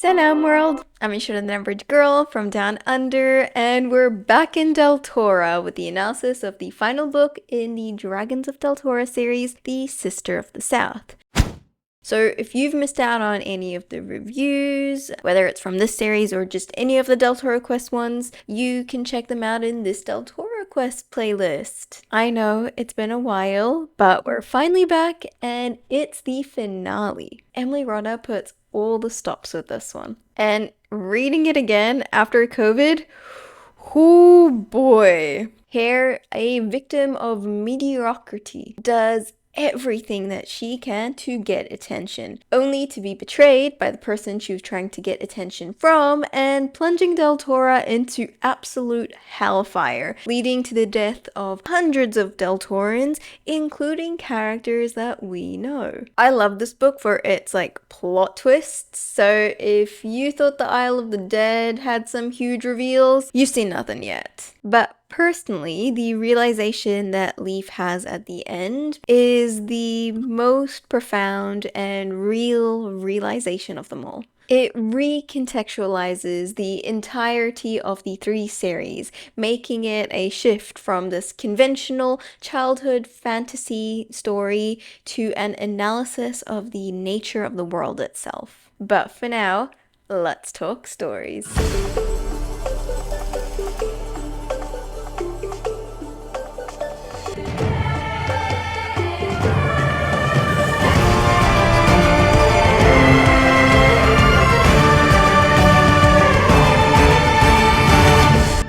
Salam world! I'm Isha the Average Girl from Down Under, and we're back in Deltora with the analysis of the final book in the Dragons of Deltora series, The Sister of the South. So if you've missed out on any of the reviews, whether it's from this series or just any of the Deltora Quest ones, you can check them out in this Deltora Quest playlist. I know it's been a while, but we're finally back and it's the finale. Emily Rodda puts all the stops with this one. And reading it again after COVID, oh boy. Here, a victim of mediocrity, does everything that she can to get attention, only to be betrayed by the person she was trying to get attention from and plunging Deltora into absolute hellfire, leading to the death of hundreds of Deltorans, including characters that we know. I love this book for its plot twists, so if you thought the Isle of the Dead had some huge reveals, you've seen nothing yet. But personally, the realization that Leaf has at the end is the most profound and real realization of them all. It recontextualizes the entirety of the three series, making it a shift from this conventional childhood fantasy story to an analysis of the nature of the world itself. But for now, let's talk stories.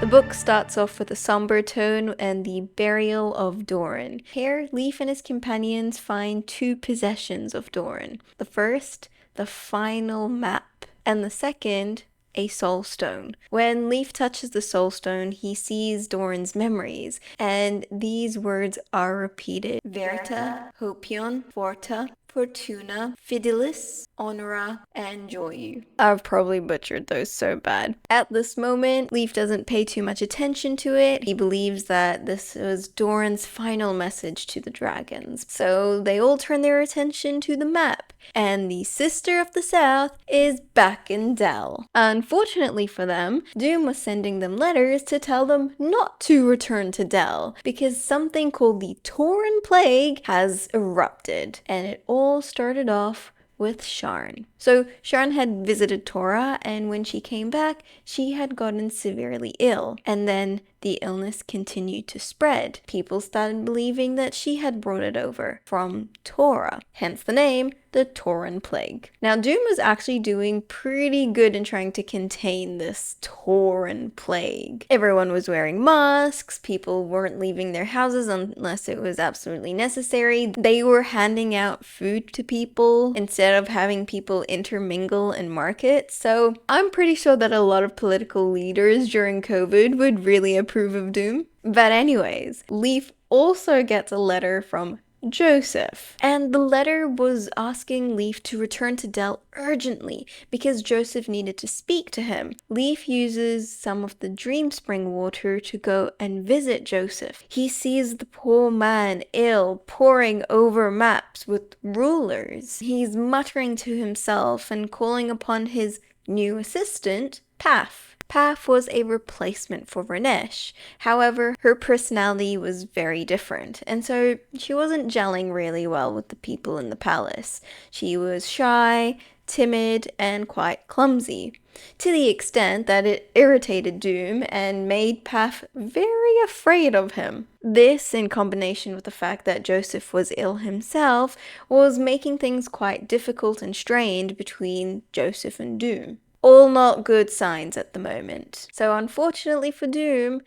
The book starts off with a somber tone and the burial of Doran. Here, Leaf and his companions find two possessions of Doran. The first, the final map, and the second, a soul stone. When Leaf touches the soul stone, he sees Doran's memories, and these words are repeated. Verita, Hopion, Forta, Fortuna, Fidelis, Honora, and Joyu. I've probably butchered those so bad. At this moment, Leaf doesn't pay too much attention to it. He believes that this was Doran's final message to the dragons. So they all turn their attention to the map, and the Sister of the South is back in Dell. Unfortunately for them, Doom was sending them letters to tell them not to return to Dell, because something called the Tauren Plague has erupted, and it all started off with Sharn. So Sharn had visited Tora, and when she came back, she had gotten severely ill, and then the illness continued to spread. People started believing that she had brought it over from Tora, hence the name, the Tauren Plague. Now, Doom was actually doing pretty good in trying to contain this Tauren Plague. Everyone was wearing masks, people weren't leaving their houses unless it was absolutely necessary. They were handing out food to people instead of having people intermingle in markets. So I'm pretty sure that a lot of political leaders during COVID would really approve of Doom. But anyways, Leaf also gets a letter from Joseph, and the letter was asking Leaf to return to Dell urgently because Joseph needed to speak to him. Leaf uses some of the Dream Spring water to go and visit Joseph. He sees the poor man ill, poring over maps with rulers. He's muttering to himself and calling upon his new assistant, Paff. Paff was a replacement for Ranesh. However, her personality was very different, and so she wasn't gelling really well with the people in the palace. She was shy, timid, and quite clumsy, to the extent that it irritated Doom and made Paff very afraid of him. This, in combination with the fact that Joseph was ill himself, was making things quite difficult and strained between Joseph and Doom. All not good signs at the moment. So unfortunately for Doom,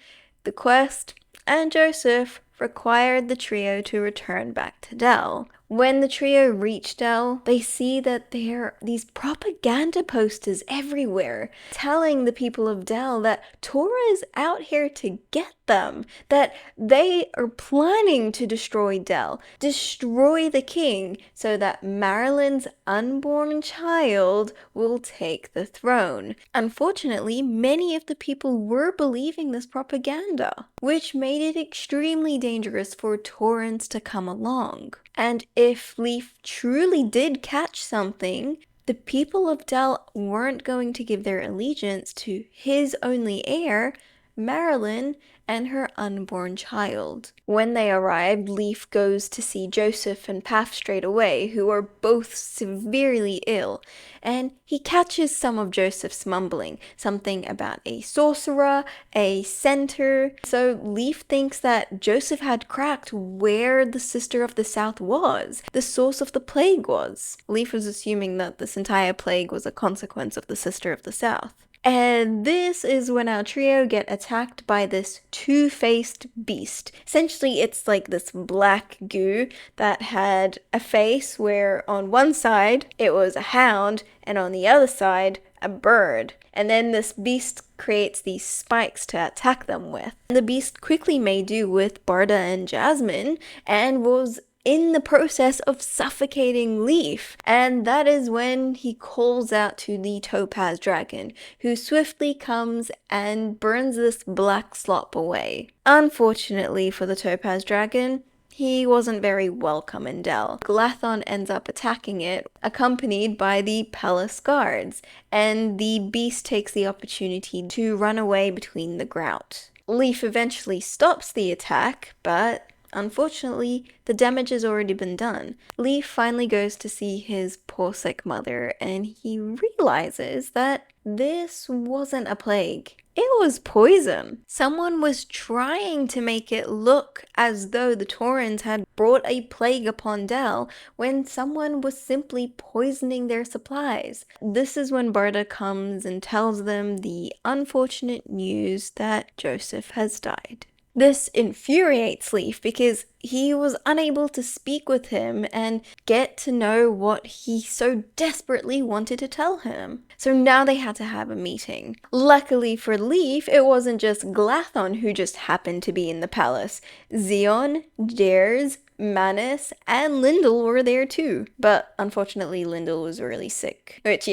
the quest and Joseph required the trio to return back to Dell. When the trio reach Dell, they see that there are these propaganda posters everywhere telling the people of Dell that Tora is out here to get them, that they are planning to destroy Dell, destroy the king, so that Marilyn's unborn child will take the throne. Unfortunately, many of the people were believing this propaganda, which made it extremely dangerous for Taurens to come along. And if Leaf truly did catch something, the people of Del weren't going to give their allegiance to his only heir, Marilyn, and her unborn child. When they arrived, Leaf goes to see Joseph and Paff straight away, who are both severely ill, and he catches some of Joseph's mumbling, something about a sorcerer, a centaur. So Leaf thinks that Joseph had cracked where the Sister of the South was, the source of the plague was. Leaf was assuming that this entire plague was a consequence of the Sister of the South. And this is when our trio get attacked by this two-faced beast. Essentially, it's like this black goo that had a face where on one side it was a hound and on the other side a bird. And then this beast creates these spikes to attack them with. And the beast quickly made do with Barda and Jasmine and was in the process of suffocating Leaf, and that is when he calls out to the topaz dragon, who swiftly comes and burns this black slop away. Unfortunately for the topaz dragon, he wasn't very welcome in Del. Glathon ends up attacking it, accompanied by the palace guards, and the beast takes the opportunity to run away between the grout. Leaf eventually stops the attack, but unfortunately, the damage has already been done. Leaf finally goes to see his poor sick mother, and he realizes that this wasn't a plague. It was poison. Someone was trying to make it look as though the Taurans had brought a plague upon Del when someone was simply poisoning their supplies. This is when Barda comes and tells them the unfortunate news that Joseph has died. This infuriates Leaf because he was unable to speak with him and get to know what he so desperately wanted to tell him. So now they had to have a meeting. Luckily for Leaf, it wasn't just Glathon who just happened to be in the palace. Xeon, Dares, Manus, and Lyndall were there too. But unfortunately, Lyndall was really sick, which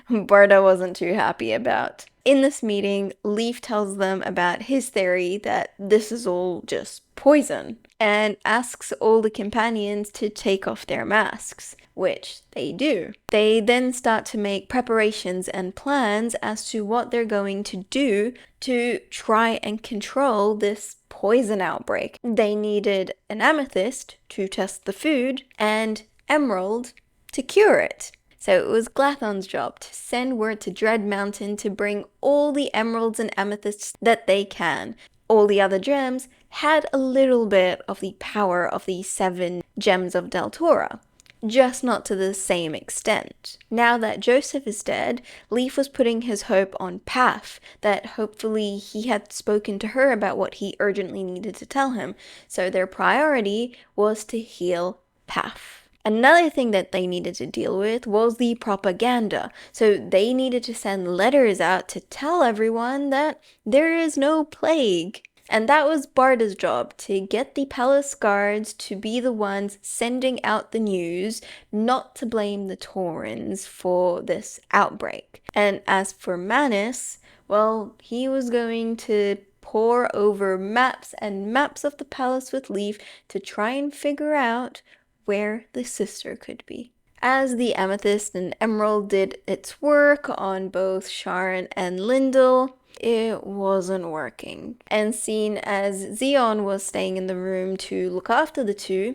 Barda wasn't too happy about. In this meeting, Leaf tells them about his theory that this is all just poison, and asks all the companions to take off their masks, which they do. They then start to make preparations and plans as to what they're going to do to try and control this poison outbreak. They needed an amethyst to test the food, and emerald to cure it. So it was Glathon's job to send word to Dread Mountain to bring all the emeralds and amethysts that they can. All the other gems had a little bit of the power of the 7 gems of Deltora, just not to the same extent. Now that Joseph is dead, Leaf was putting his hope on Paff, that hopefully he had spoken to her about what he urgently needed to tell him, so their priority was to heal Paff. Another thing that they needed to deal with was the propaganda, so they needed to send letters out to tell everyone that there is no plague. And that was Barda's job, to get the palace guards to be the ones sending out the news, not to blame the Taurans for this outbreak. And as for Manus, well, he was going to pore over maps and maps of the palace with Leaf to try and figure out where the sister could be. As the amethyst and emerald did its work on both Sharon and Lyndall, it wasn't working. And seeing as Xeon was staying in the room to look after the two,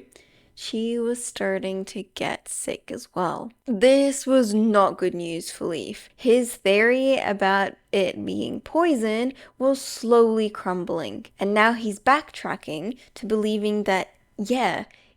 she was starting to get sick as well. This was not good news for Leaf. His theory about it being poison was slowly crumbling, and now he's backtracking to believing that,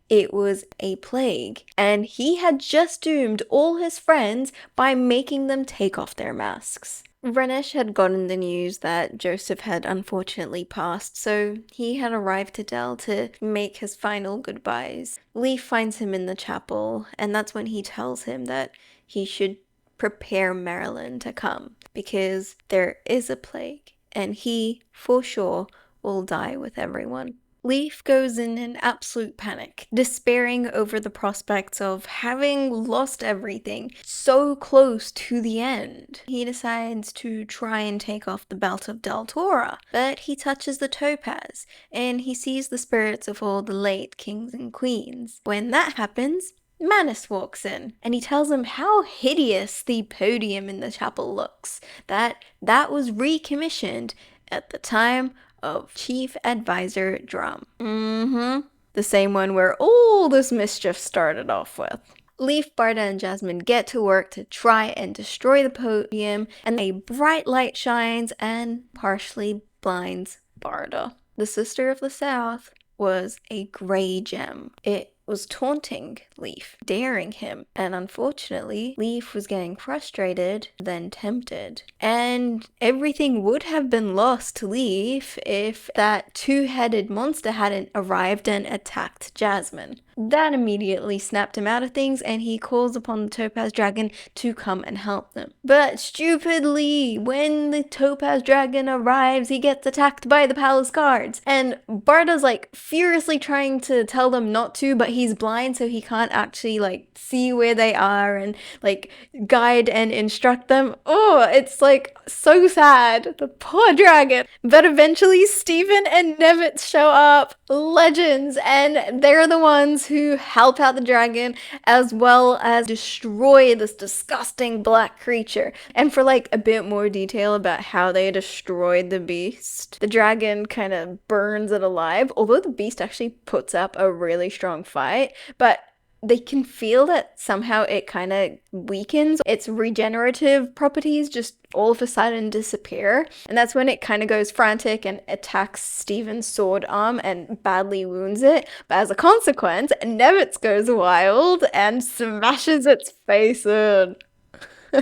it was a plague, and he had just doomed all his friends by making them take off their masks. Renish had gotten the news that Joseph had unfortunately passed, so he had arrived to Del to make his final goodbyes. Leaf finds him in the chapel, and that's when he tells him that he should prepare Marilyn to come, because there is a plague, and he, for sure, will die with everyone. Leaf goes in an absolute panic, despairing over the prospects of having lost everything so close to the end. He decides to try and take off the belt of Deltora, but he touches the topaz, and he sees the spirits of all the late kings and queens. When that happens, Manus walks in and he tells him how hideous the podium in the chapel looks. That was recommissioned at the time of Chief Advisor Drum. The same one where all this mischief started off with. Leaf, Barda, and Jasmine get to work to try and destroy the podium, and a bright light shines and partially blinds Barda. The Sister of the South was a gray gem. It was taunting Leaf, daring him, and unfortunately, Leaf was getting frustrated, then tempted. And everything would have been lost to Leaf if that two-headed monster hadn't arrived and attacked Jasmine. That immediately snapped him out of things, and he calls upon the Topaz Dragon to come and help them. But stupidly, when the Topaz Dragon arrives, he gets attacked by the palace guards. And Barda's like furiously trying to tell them not to, but he's blind, so he can't actually like see where they are and like guide and instruct them. Oh, it's like so sad. The poor dragon. But eventually Steven and Nevitz show up, legends, and they're the ones who help out the dragon as well as destroy this disgusting black creature. And for like a bit more detail about how they destroyed the beast, the dragon kind of burns it alive, although the beast actually puts up a really strong fight, but they can feel that somehow it kind of weakens. Its regenerative properties just all of a sudden disappear. And that's when it kind of goes frantic and attacks Steven's sword arm and badly wounds it. But as a consequence, Nevitz goes wild and smashes its face in.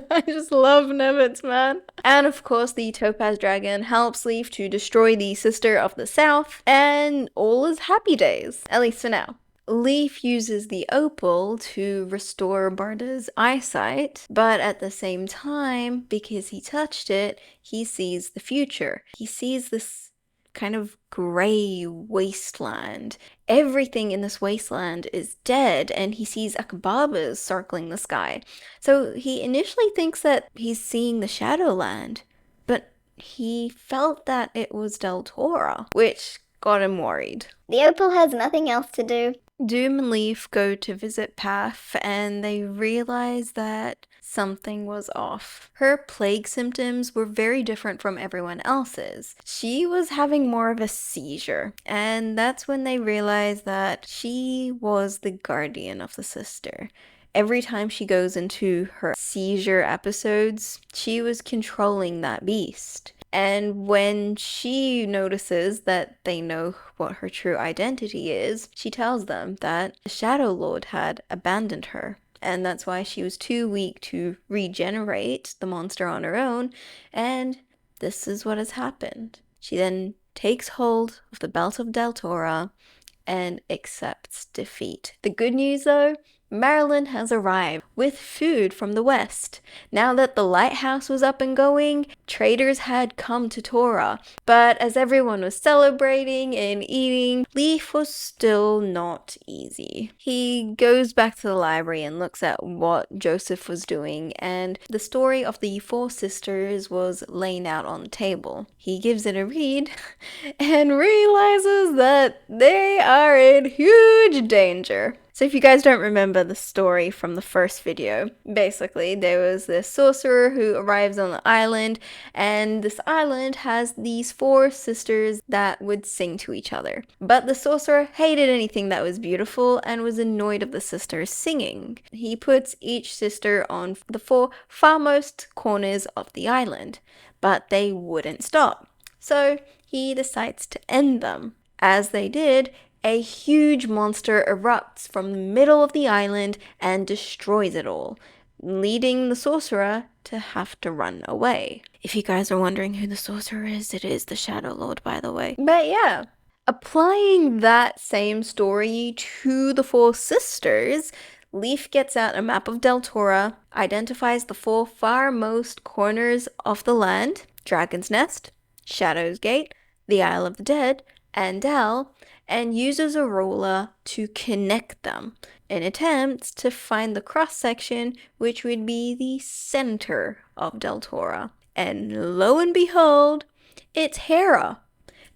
I just love Nevitz, man. And of course, the Topaz Dragon helps Leaf to destroy the Sister of the South, and all is happy days, at least for now. Leaf uses the opal to restore Barda's eyesight, but at the same time, because he touched it, he sees the future. He sees this kind of gray wasteland. Everything in this wasteland is dead, and he sees Akbabas circling the sky. So he initially thinks that he's seeing the Shadowland, but he felt that it was Deltora, which got him worried. The opal has nothing else to do. Doom and Leaf go to visit Paff, and they realize that something was off. Her plague symptoms were very different from everyone else's. She was having more of a seizure, and that's when they realize that she was the guardian of the sister. Every time she goes into her seizure episodes, she was controlling that beast. And when she notices that they know what her true identity is, she tells them that the Shadow Lord had abandoned her. And that's why she was too weak to regenerate the monster on her own. And this is what has happened. She then takes hold of the Belt of Deltora and accepts defeat. The good news though, Marilyn has arrived with food from the west. Now that the lighthouse was up and going, traders had come to Tora. But as everyone was celebrating and eating, Leaf was still not easy. He goes back to the library and looks at what Joseph was doing, and the story of the four sisters was laying out on the table. He gives it a read and realizes that they are in huge danger. So if you guys don't remember the story from the first video, basically there was this sorcerer who arrives on the island, and this island has these four sisters that would sing to each other. But the sorcerer hated anything that was beautiful and was annoyed of the sisters singing. He puts each sister on the four farmost corners of the island, but they wouldn't stop. So he decides to end them. As they did, a huge monster erupts from the middle of the island and destroys it all, leading the sorcerer to have to run away. If you guys are wondering who the sorcerer is, it is the Shadow Lord, by the way. But yeah, applying that same story to the four sisters, Leaf gets out a map of Deltora, identifies the four farmost corners of the land: Dragon's Nest, Shadow's Gate, the Isle of the Dead, and Dell, and uses a ruler to connect them in attempts to find the cross-section, which would be the center of Deltora. And lo and behold, it's Hera,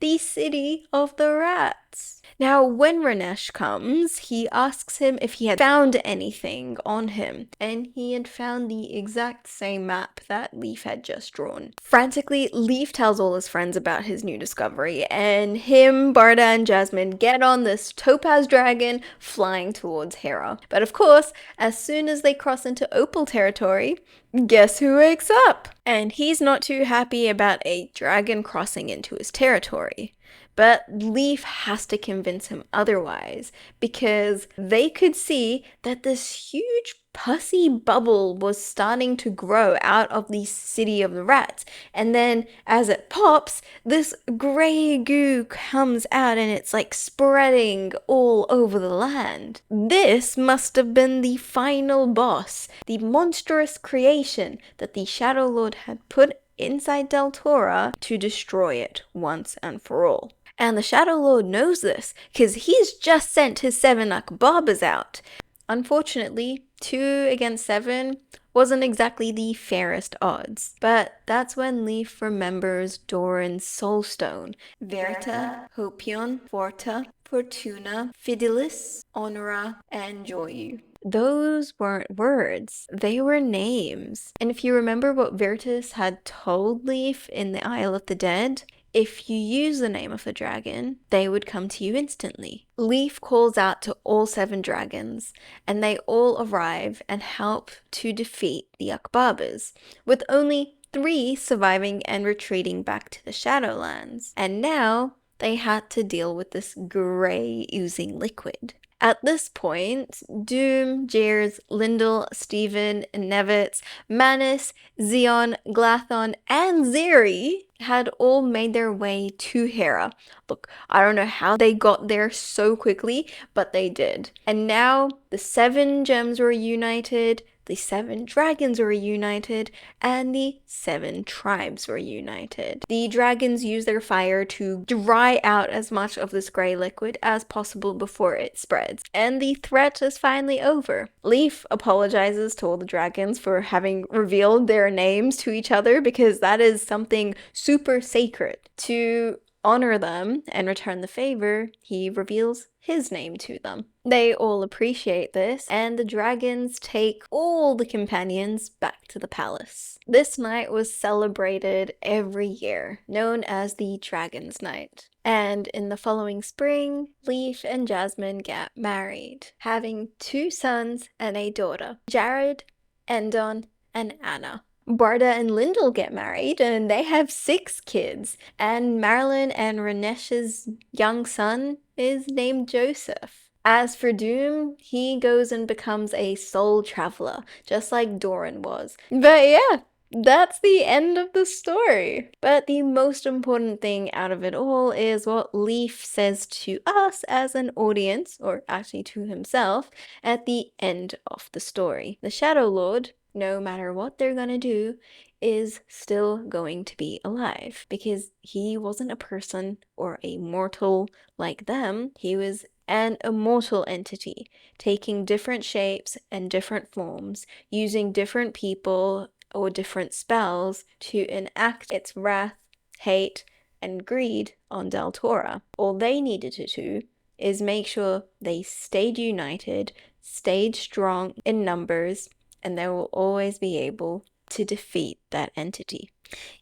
the city of the rats. Now, when Ranesh comes, he asks him if he had found anything on him, and he had found the exact same map that Leaf had just drawn. Frantically, Leaf tells all his friends about his new discovery, and him, Barda, and Jasmine get on this topaz dragon flying towards Hera. But of course, as soon as they cross into Opal territory, guess who wakes up? And he's not too happy about a dragon crossing into his territory. But Leaf has to convince him otherwise, because they could see that this huge pussy bubble was starting to grow out of the city of the rats. And then as it pops, this grey goo comes out and it's like spreading all over the land. This must have been the final boss, the monstrous creation that the Shadow Lord had put inside Deltora to destroy it once and for all. And the Shadow Lord knows this, because he's just sent his 7 Akbabas out. Unfortunately, 2 against 7 wasn't exactly the fairest odds. But that's when Leaf remembers Doran's soulstone. Verta, Hopion, Forta, Fortuna, Fidelis, Honora, and Joyu. Those weren't words, they were names. And if you remember what Virtus had told Leaf in the Isle of the Dead, if you use the name of the dragon, they would come to you instantly. Leaf calls out to all 7 dragons, and they all arrive and help to defeat the Akbabas, with only 3 surviving and retreating back to the Shadowlands. And now they had to deal with this grey oozing liquid. At this point, Doom, Jers, Lyndall, Stephen, Nevitz, Manus, Zeon, Glathon, and Zeri had all made their way to Hera. Look, I don't know how they got there so quickly, but they did. And now the 7 gems were united, the 7 dragons were united, and the 7 tribes were united. The dragons use their fire to dry out as much of this grey liquid as possible before it spreads. And the threat is finally over. Leaf apologizes to all the dragons for having revealed their names to each other, because that is something super sacred. To honor them and return the favor, he reveals his name to them. They all appreciate this, and the dragons take all the companions back to the palace. This night was celebrated every year, known as the Dragon's Night. And in the following spring, Leaf and Jasmine get married, having 2 sons and a daughter, Jared, Endon, and Anna. Barda and Lyndall get married, and they have 6 kids. And Marilyn and Ranesh's young son is named Joseph. As for Doom, he goes and becomes a soul traveler, just like Doran was. But yeah, that's the end of the story. But the most important thing out of it all is what Leaf says to us as an audience, or actually to himself, at the end of the story. The Shadow Lord, no matter what they're gonna do, is still going to be alive, because he wasn't a person or a mortal like them. He was an immortal entity, taking different shapes and different forms, using different people or different spells to enact its wrath, hate, and greed on Deltora. All they needed to do is make sure they stayed united, stayed strong in numbers, and they will always be able to defeat that entity.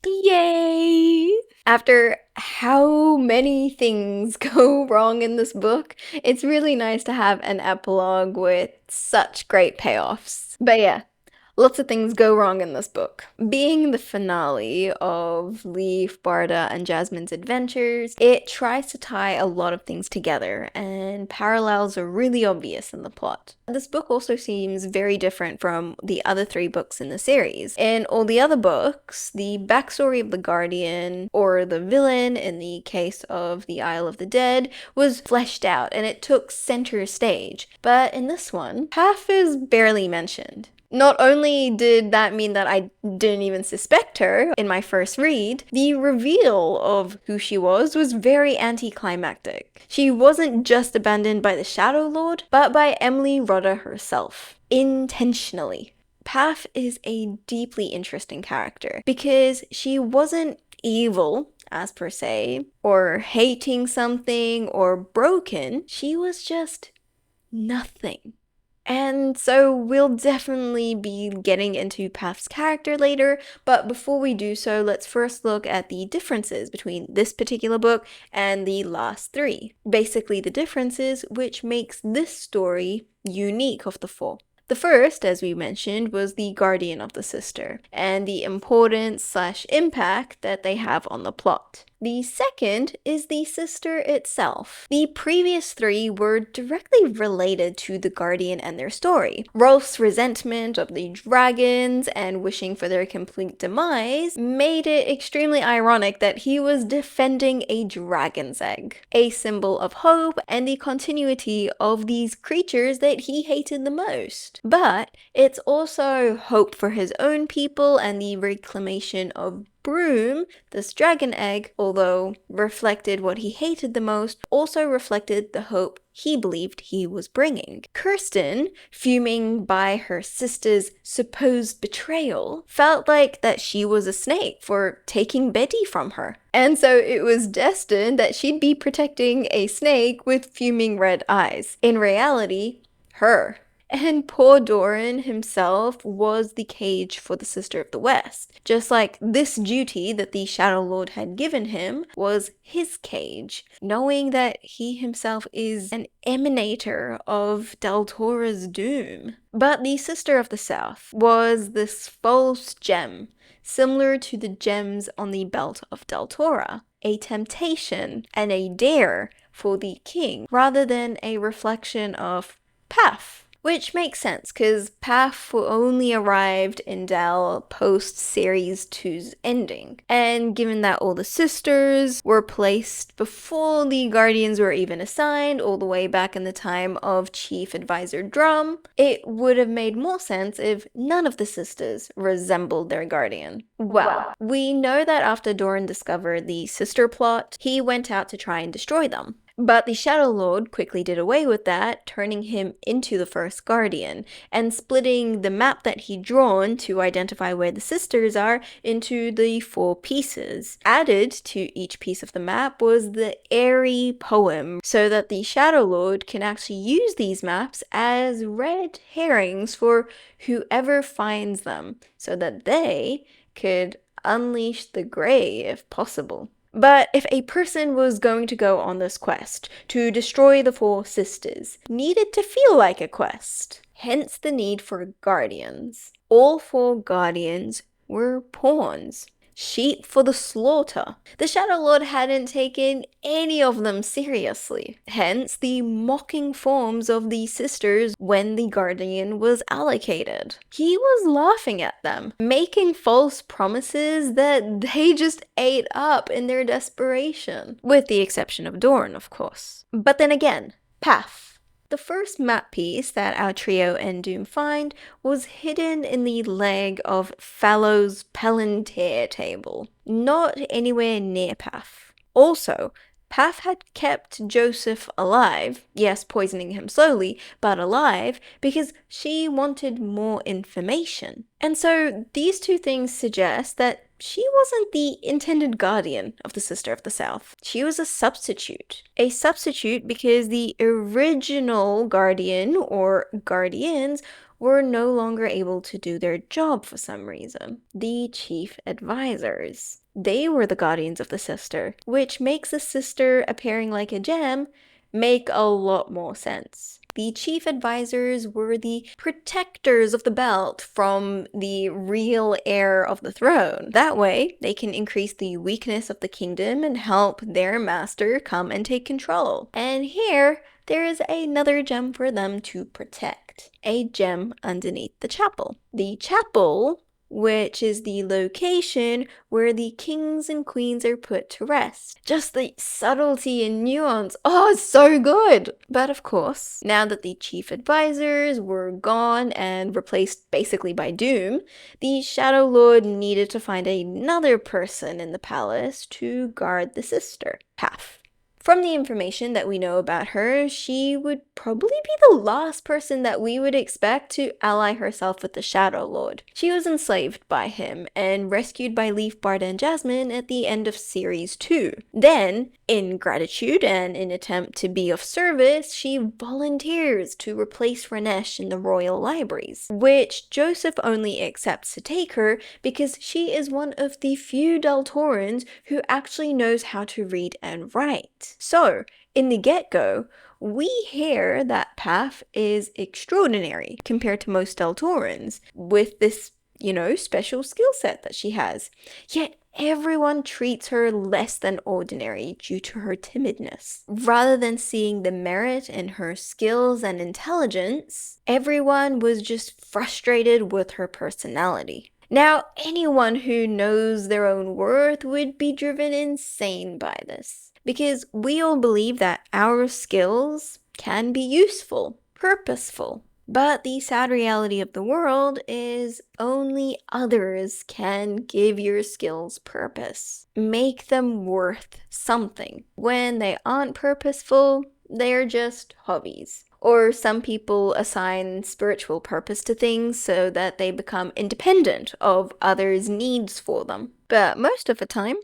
Yay! After how many things go wrong in this book, it's really nice to have an epilogue with such great payoffs. But yeah, lots of things go wrong in this book. Being the finale of Leaf, Barda, and Jasmine's adventures, it tries to tie a lot of things together, and parallels are really obvious in the plot. This book also seems very different from the other 3 books in the series. In all the other books, the backstory of the Guardian, or the villain in the case of the Isle of the Dead, was fleshed out, and it took center stage. But in this one, Paff is barely mentioned. Not only did that mean that I didn't even suspect her in my first read, the reveal of who she was very anticlimactic. She wasn't just abandoned by the Shadow Lord, but by Emily Rodda herself, intentionally. Paff is a deeply interesting character because she wasn't evil as per se, or hating something, or broken. She was just nothing. And so we'll definitely be getting into Paff's character later, but before we do so, let's first look at the differences between this particular book and the last three. Basically the differences which makes this story unique of the four. The first, as we mentioned, was the guardian of the sister, and the importance/impact that they have on the plot. The second is the sister itself. The previous three were directly related to the guardian and their story. Rolf's resentment of the dragons and wishing for their complete demise made it extremely ironic that he was defending a dragon's egg, a symbol of hope and the continuity of these creatures that he hated the most. But it's also hope for his own people and the reclamation of Broom, this dragon egg, although reflected what he hated the most, also reflected the hope he believed he was bringing. Kirsten, fuming by her sister's supposed betrayal, felt like that she was a snake for taking Betty from her. And so it was destined that she'd be protecting a snake with fuming red eyes. In reality, her. And poor Doran himself was the cage for the Sister of the West. Just like this duty that the Shadow Lord had given him was his cage, knowing that he himself is an emanator of Deltora's doom. But the Sister of the South was this false gem, similar to the gems on the belt of Deltora, a temptation and a dare for the king, rather than a reflection of Paff. Which makes sense, because Paff only arrived in Del post-Series 2's ending. And given that all the sisters were placed before the Guardians were even assigned, all the way back in the time of Chief Advisor Drum, it would have made more sense if none of the sisters resembled their Guardian. Well, we know that after Doran discovered the sister plot, he went out to try and destroy them. But the Shadow Lord quickly did away with that, turning him into the first Guardian, and splitting the map that he'd drawn to identify where the sisters are into the 4 pieces. Added to each piece of the map was the airy poem, so that the Shadow Lord can actually use these maps as red herrings for whoever finds them, so that they could unleash the Grey if possible. But if a person was going to go on this quest to destroy the 4 sisters, needed to feel like a quest. Hence the need for guardians. All 4 guardians were pawns. Sheep for the slaughter. The Shadow Lord hadn't taken any of them seriously. Hence the mocking forms of the sisters when the Guardian was allocated. He was laughing at them, making false promises that they just ate up in their desperation. With the exception of Doran, of course. But then again, Paff. The first map piece that our trio and Doom find was hidden in the leg of Fallow's Palantir table, not anywhere near Paff. Also, Paff had kept Joseph alive, yes, poisoning him slowly, but alive, because she wanted more information. And so these 2 things suggest that she wasn't the intended guardian of the Sister of the South. She was a substitute. A substitute because the original guardian or guardians were no longer able to do their job for some reason. The chief advisors. They were the guardians of the sister, which makes the sister appearing like a gem make a lot more sense. The chief advisors were the protectors of the belt from the real heir of the throne. That way, they can increase the weakness of the kingdom and help their master come and take control. And here, there is another gem for them to protect. A gem underneath the chapel. The chapel, which is the location where the kings and queens are put to rest. Just the subtlety and nuance. Oh, it's so good! But of course, now that the chief advisors were gone and replaced basically by Doom, the Shadow Lord needed to find another person in the palace to guard the sister, Paff. From the information that we know about her, she would probably be the last person that we would expect to ally herself with the Shadow Lord. She was enslaved by him and rescued by Leaf, Bard, and Jasmine at the end of Series 2. Then, in gratitude and in attempt to be of service, she volunteers to replace Ranesh in the royal libraries, which Joseph only accepts to take her because she is one of the few Deltorans who actually knows how to read and write. So, in the get-go, we hear that Paff is extraordinary compared to most Deltorans, with this, special skill set that she has. Yet everyone treats her less than ordinary due to her timidness. Rather than seeing the merit in her skills and intelligence, everyone was just frustrated with her personality. Now, anyone who knows their own worth would be driven insane by this, because we all believe that our skills can be useful, purposeful. But the sad reality of the world is only others can give your skills purpose, make them worth something. When they aren't purposeful, they're just hobbies. Or some people assign spiritual purpose to things so that they become independent of others' needs for them. But most of the time,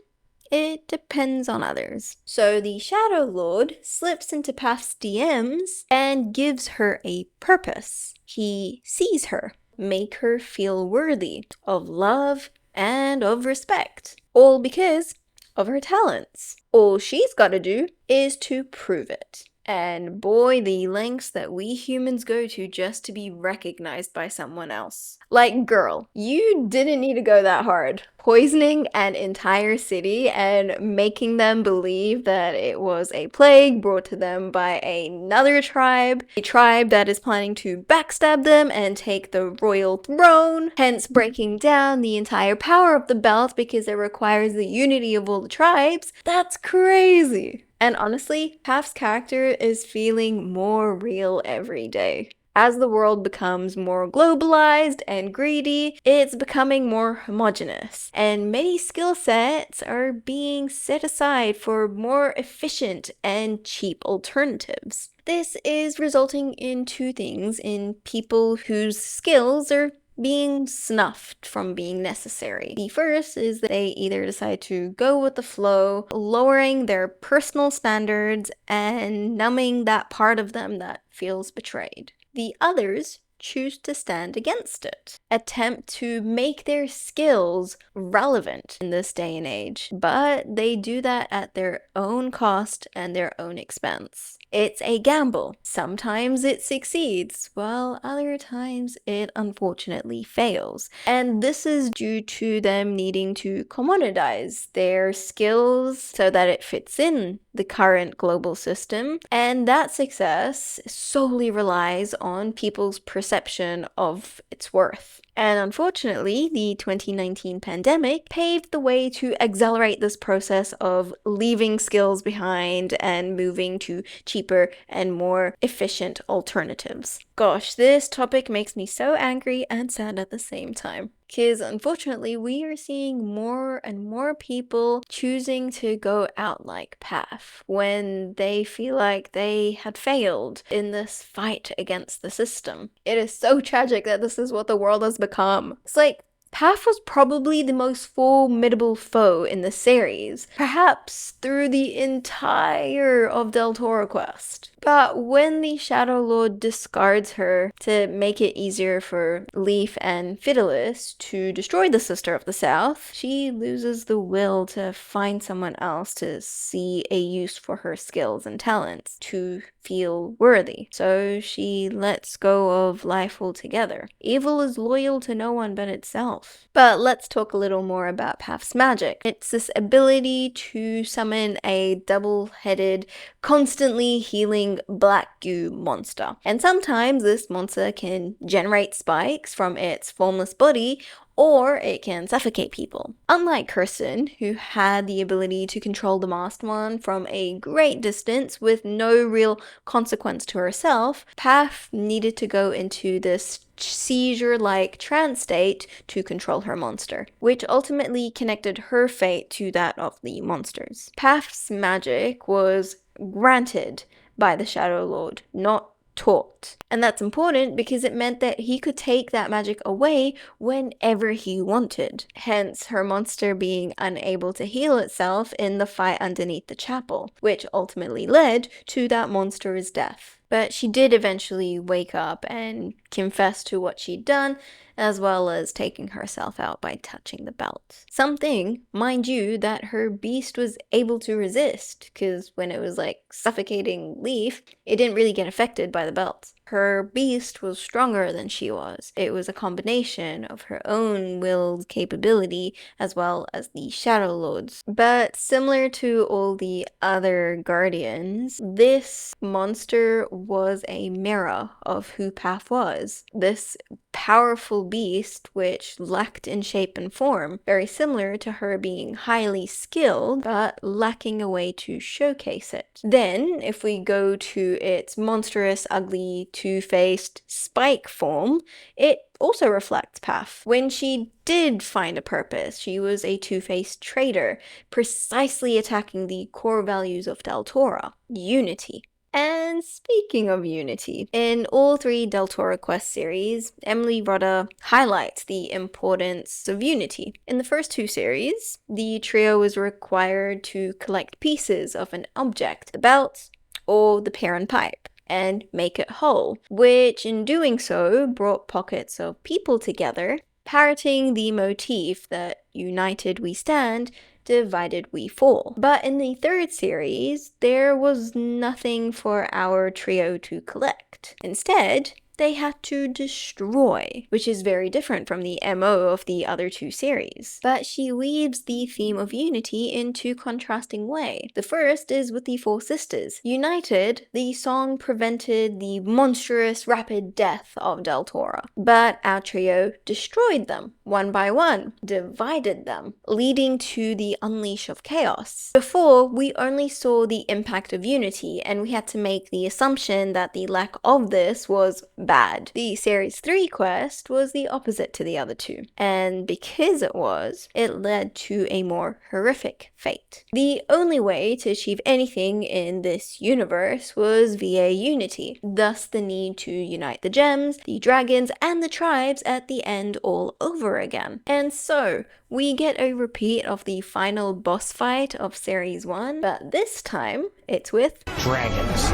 it depends on others. So the Shadow Lord slips into Paff's DMs and gives her a purpose. He sees her, make her feel worthy of love and of respect, all because of her talents. All she's got to do is to prove it. And boy, the lengths that we humans go to just to be recognized by someone else. Like, girl, you didn't need to go that hard. Poisoning an entire city and making them believe that it was a plague brought to them by another tribe, a tribe that is planning to backstab them and take the royal throne, hence breaking down the entire power of the belt because it requires the unity of all the tribes. That's crazy. And honestly, Paff's character is feeling more real every day. As the world becomes more globalized and greedy, it's becoming more homogenous, and many skill sets are being set aside for more efficient and cheap alternatives. This is resulting in two things in people whose skills are being snuffed from being necessary. The first is that they either decide to go with the flow, lowering their personal standards and numbing that part of them that feels betrayed. The others choose to stand against it, attempt to make their skills relevant in this day and age, but they do that at their own cost and their own expense. It's a gamble. Sometimes it succeeds, while other times it unfortunately fails. And this is due to them needing to commoditize their skills so that it fits in the current global system. And that success solely relies on people's perception of its worth. And unfortunately, the 2019 pandemic paved the way to accelerate this process of leaving skills behind and moving to cheaper and more efficient alternatives. Gosh, this topic makes me so angry and sad at the same time. Because unfortunately, we are seeing more and more people choosing to go out like Paff when they feel like they had failed in this fight against the system. It is so tragic that this is what the world has become. It's like, Paff was probably the most formidable foe in the series, perhaps through the entire of Deltora quest. But when the Shadow Lord discards her to make it easier for Leaf and Fidelis to destroy the Sister of the South, she loses the will to find someone else to see a use for her skills and talents, to feel worthy. So she lets go of life altogether. Evil is loyal to no one but itself. But let's talk a little more about Paff's magic. It's this ability to summon a double-headed, constantly healing black goo monster. And sometimes this monster can generate spikes from its formless body, or it can suffocate people. Unlike Kirsten, who had the ability to control the masked one from a great distance with no real consequence to herself, Paff needed to go into this seizure-like trance state to control her monster, which ultimately connected her fate to that of the monsters. Paff's magic was granted by the Shadow Lord, not taught. And that's important because it meant that he could take that magic away whenever he wanted. Hence, her monster being unable to heal itself in the fight underneath the chapel, which ultimately led to that monster's death. But she did eventually wake up and confess to what she'd done, as well as taking herself out by touching the belt. Something, mind you, that her beast was able to resist, because when it was like suffocating Leaf, it didn't really get affected by the belt. Her beast was stronger than she was. It was a combination of her own willed capability as well as the Shadow Lord's. But similar to all the other guardians, this monster was a mirror of who Paff was. This powerful beast which lacked in shape and form, very similar to her being highly skilled but lacking a way to showcase it. Then, if we go to its monstrous, ugly, two-faced spike form, it also reflects Paff. When she did find a purpose, she was a two-faced traitor, precisely attacking the core values of Deltora, unity. And speaking of unity, in all three Deltora quest series, Emily Rodda highlights the importance of unity. In the first two series, the trio was required to collect pieces of an object, the belt or the Perrin pipe, and make it whole, which in doing so brought pockets of people together, parroting the motif that united we stand, divided we fall. But in the third series, there was nothing for our trio to collect. Instead, they had to destroy, which is very different from the MO of the other two series. But she weaves the theme of unity in two contrasting ways. The first is with the Four Sisters. United, the song prevented the monstrous rapid death of Deltora, but our trio destroyed them, one by one, divided them, leading to the unleash of chaos. Before, we only saw the impact of unity, and we had to make the assumption that the lack of this was bad. The Series 3 quest was the opposite to the other two, and because it was, it led to a more horrific fate. The only way to achieve anything in this universe was via unity, thus the need to unite the gems, the dragons, and the tribes at the end all over again. And so, we get a repeat of the final boss fight of Series 1, but this time, it's with dragons.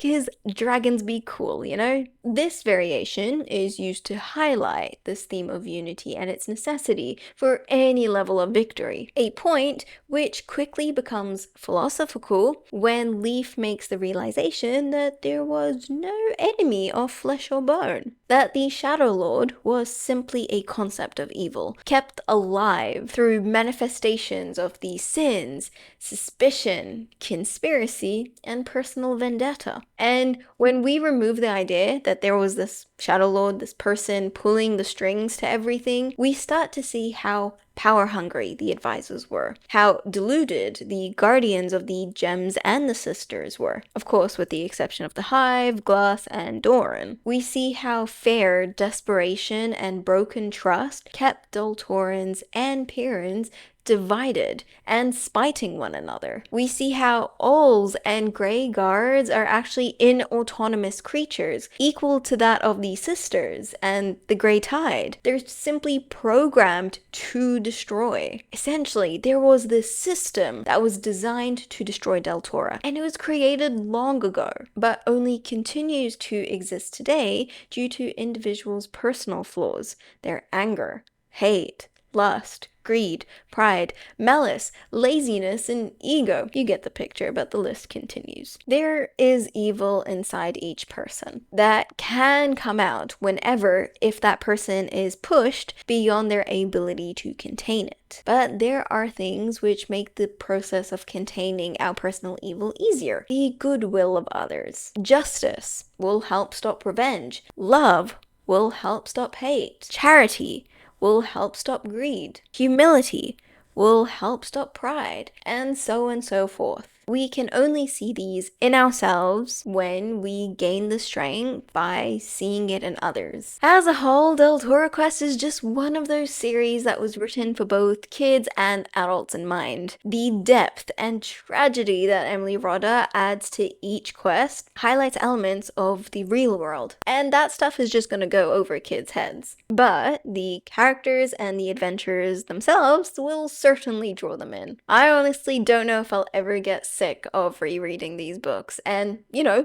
Because dragons be cool, you know? This variation is used to highlight this theme of unity and its necessity for any level of victory, a point which quickly becomes philosophical when Leaf makes the realization that there was no enemy of flesh or bone, that the Shadow Lord was simply a concept of evil, kept alive through manifestations of the sins, suspicion, conspiracy, and personal vendetta. And when we remove the idea that there was this Shadow Lord, this person pulling the strings to everything, we start to see how power-hungry the advisors were, how deluded the guardians of the gems and the sisters were, of course with the exception of the Hive, Glass, and Doran. We see how fair desperation and broken trust kept Deltorans and Perrins divided and spiting one another. We see how Owls and Grey Guards are actually inautonomous creatures, equal to that of the Sisters and the Grey Tide. They're simply programmed to destroy. Essentially, there was this system that was designed to destroy Deltora, and it was created long ago, but only continues to exist today due to individuals' personal flaws, their anger, hate, lust, greed, pride, malice, laziness, and ego. You get the picture, but the list continues. There is evil inside each person that can come out whenever if that person is pushed beyond their ability to contain it. But there are things which make the process of containing our personal evil easier. The goodwill of others. Justice will help stop revenge. Love will help stop hate. Charity will help stop greed. Humility will help stop pride, and so forth. We can only see these in ourselves when we gain the strength by seeing it in others. As a whole, Deltora Quest is just one of those series that was written for both kids and adults in mind. The depth and tragedy that Emily Rodda adds to each quest highlights elements of the real world, and that stuff is just gonna go over kids' heads. But the characters and the adventures themselves will certainly draw them in. I honestly don't know if I'll ever get sick of rereading these books and,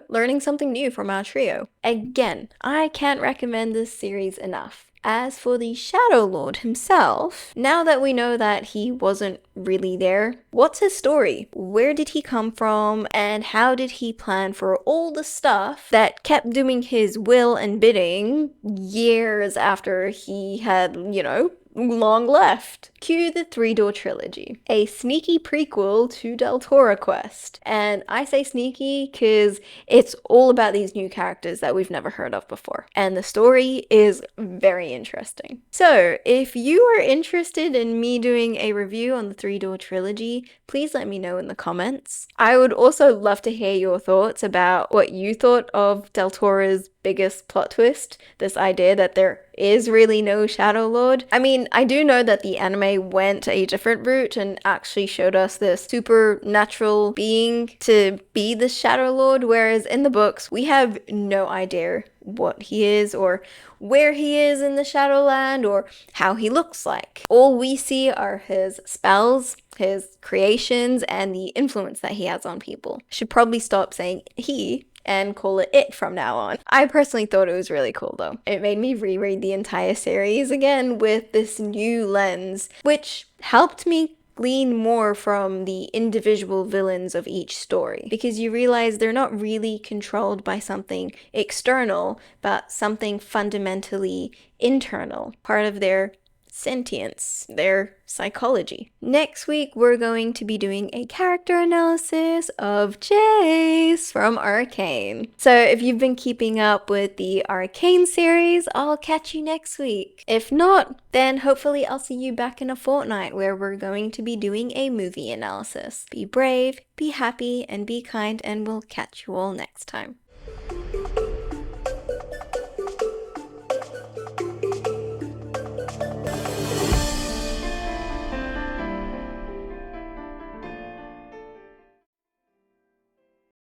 learning something new from our trio. Again, I can't recommend this series enough. As for the Shadow Lord himself, now that we know that he wasn't really there, what's his story? Where did he come from? And how did he plan for all the stuff that kept doing his will and bidding years after he had, long left? Cue the Three Door Trilogy, a sneaky prequel to Deltora Quest. And I say sneaky because it's all about these new characters that we've never heard of before. And the story is very interesting. So if you are interested in me doing a review on the Three Door Trilogy, please let me know in the comments. I would also love to hear your thoughts about what you thought of Deltora's biggest plot twist, this idea that there is really no Shadow Lord. I mean, I do know that the anime went a different route and actually showed us this supernatural being to be the Shadow Lord, whereas in the books, we have no idea what he is or where he is in the Shadowland or how he looks like. All we see are his spells, his creations, and the influence that he has on people. Should probably stop saying he and call it from now on. I personally thought it was really cool though. It made me reread the entire series again with this new lens, which helped me glean more from the individual villains of each story, because you realize they're not really controlled by something external, but something fundamentally internal, part of their sentience, their psychology. Next week, we're going to be doing a character analysis of Jace from Arcane. So if you've been keeping up with the Arcane series, I'll catch you next week. If not, then hopefully I'll see you back in a fortnight where we're going to be doing a movie analysis. Be brave, be happy, and be kind, and we'll catch you all next time.